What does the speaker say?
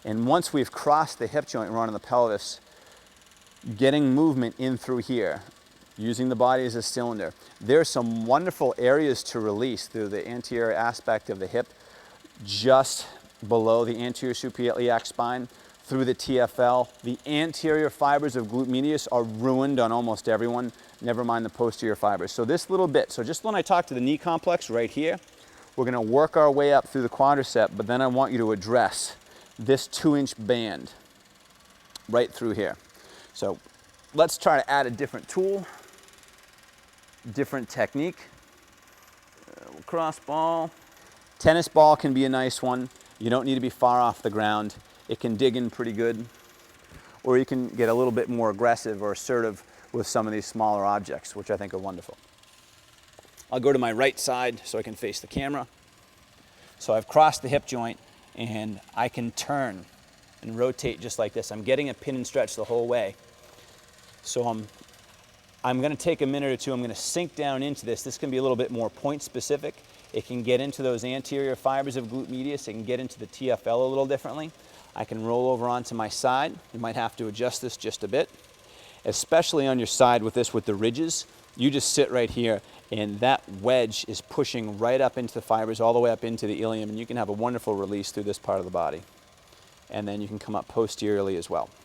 And once we've crossed the hip joint, we're on the pelvis, getting movement in through here, using the body as a cylinder. There's some wonderful areas to release through the anterior aspect of the hip, just below the anterior suprailiac spine, through the TFL. The anterior fibers of glute medius are ruined on almost everyone, never mind the posterior fibers. So this little bit, so just when I talk to the knee complex right here, we're gonna work our way up through the quadricep, but then I want you to address this 2-inch band right through here. So let's try to add a different tool, different technique. Cross ball. Tennis ball can be a nice one. You don't need to be far off the ground. It can dig in pretty good. Or you can get a little bit more aggressive or assertive with some of these smaller objects, which I think are wonderful. I'll go to my right side so I can face the camera. So I've crossed the hip joint and I can turn and rotate just like this. I'm getting a pin and stretch the whole way. So I'm going to take a minute or two. I'm going to sink down into this. This can be a little bit more point specific. It can get into those anterior fibers of glute medius. It can get into the TFL a little differently. I can roll over onto my side. You might have to adjust this just a bit, especially on your side with this with the ridges. You just sit right here and that wedge is pushing right up into the fibers all the way up into the ilium, and you can have a wonderful release through this part of the body. And then you can come up posteriorly as well.